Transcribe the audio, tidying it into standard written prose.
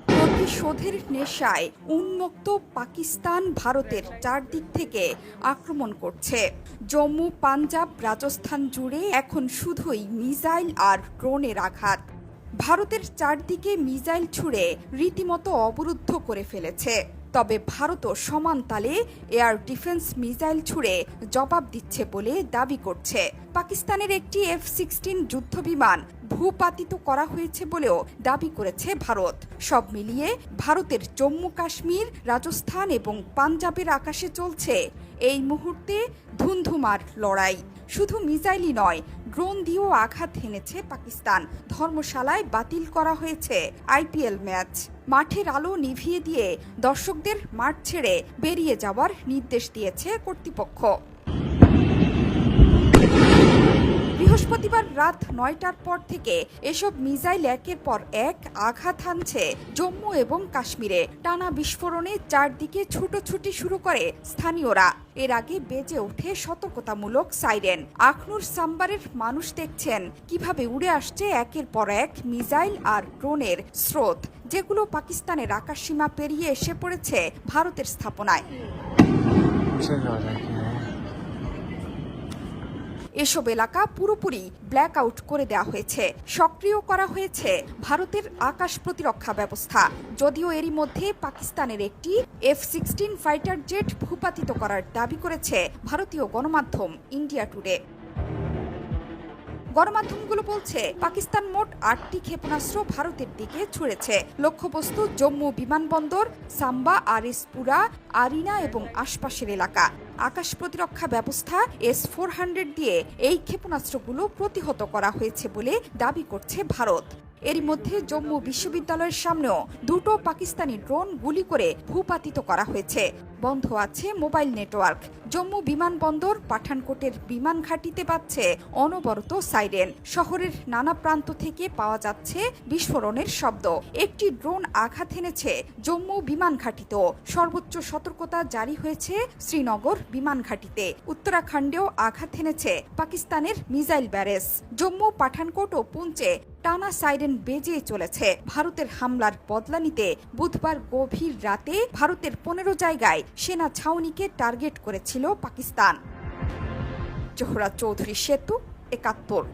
প্রতিশোধের নেশায় উন্মুক্ত পাকিস্তান ভারতের চারদিক থেকে আক্রমণ করছে। জম্মু, পাঞ্জাব, রাজস্থান জুড়ে এখন শুধুই মিসাইল আর ড্রোনের আঘাত। ভারতের চারদিকে মিসাইল ছুড়ে রীতিমতো অবরুদ্ধ করে ফেলেছে। তবে ভারতও সমান তালে এয়ার ডিফেন্স মিসাইল ছুড়ে জবাব দিচ্ছে বলে দাবি করছে। পাকিস্তানের একটি F-16 যুদ্ধবিমান ভূপাতিত করা হয়েছে বলেও দাবি করেছে ভারত। সব মিলিয়ে ভারতের জম্মু কাশ্মীর, রাজস্থান এবং পাঞ্জাবের আকাশে চলছে এই মুহূর্তে ধুন্ধুমার লড়াই। শুধু মিসাইলই নয়, ড্রোন দিয়েও আঘাত হেনেছে পাকিস্তান। ধর্মশালায় বাতিল করা হয়েছে IPL ম্যাচ। মাঠের আলো নিভিয়ে দিয়ে দর্শকদের মাঠ ছেড়ে বেরিয়ে যাওয়ার নির্দেশ দিয়েছে কর্তৃপক্ষ। বৃহস্পতিবার রাত 9টার পর থেকে এসব মিসাইল একের পর এক আঘাত হানছে জম্মু এবং কাশ্মীরে। টানা বিস্ফোরণে চারদিকে ছুটোছুটি শুরু করে স্থানীয়রা। এর আগে বেজে ওঠে সতর্কতামূলক সাইরেন। আখনুর সাম্বারের মানুষ দেখছেন কিভাবে উড়ে আসছে একের পর এক মিসাইল আর ড্রোনের স্রোত, যেগুলো পাকিস্তানের আকাশসীমা পেরিয়ে এসে পড়েছে ভারতের স্থাপনায়। এসব এলাকা পুরোপুরি ব্ল্যাক আউট করে দেওয়া হয়েছে। সক্রিয় করা হয়েছে ভারতের আকাশ প্রতিরক্ষা ব্যবস্থা। যদিও এরই মধ্যে পাকিস্তানের একটি F-16 ফাইটার জেট ভূপাতিত করার দাবি করেছে ভারতীয় গণমাধ্যম ইন্ডিয়া টুডে। গণমাধ্যমগুলো বলছে পাকিস্তান মোট 8টি ক্ষেপণাস্ত্র ভারতের দিকে ছুড়েছে। লক্ষ্যবস্তু জম্মু বিমানবন্দর, সাম্বা, আরিসপুরা, আরিনা এবং আশপাশের এলাকা। আকাশ প্রতিরক্ষা ব্যবস্থা S-400 দিয়ে এই ক্ষেপণাস্ত্রগুলো প্রতিহত করা হয়েছে বলে দাবি করছে ভারত। এরই মধ্যে জম্মু বিশ্ববিদ্যালয়ের সামনেও দুটো পাকিস্তানি ড্রোন গুলি করে ভূপাতিত করা হয়েছে। বন্ধ আছে মোবাইল নেটওয়ার্ক। জম্মু বিমানবন্দর, পাঠানকোটের বিমান ঘাঁটিতে বাজছে অনবরত সাইরেন। শহরের নানা প্রান্ত থেকে পাওয়া যাচ্ছে বিস্ফোরণের শব্দ। একটি ড্রোন আঘাত এনেছে জম্মু বিমান ঘাঁটিতেও। সর্বোচ্চ সতর্কতা জারি হয়েছে শ্রীনগর বিমান ঘাঁটিতে। উত্তরাখণ্ডেও আঘাত এনেছে পাকিস্তানের মিসাইল ব্যারেজ। জম্মু, পাঠানকোট ও পুঞ্চে টানা সাইরেন বেজে চলেছে। ভারতের হামলার বদলা নিতে বুধবার গভীর রাতে ভারতের 15 জায়গায় সেনা ছাউনিকে টার্গেট করেছিল পাকিস্তান। জোহরা চৌধুরী সেতু, 71।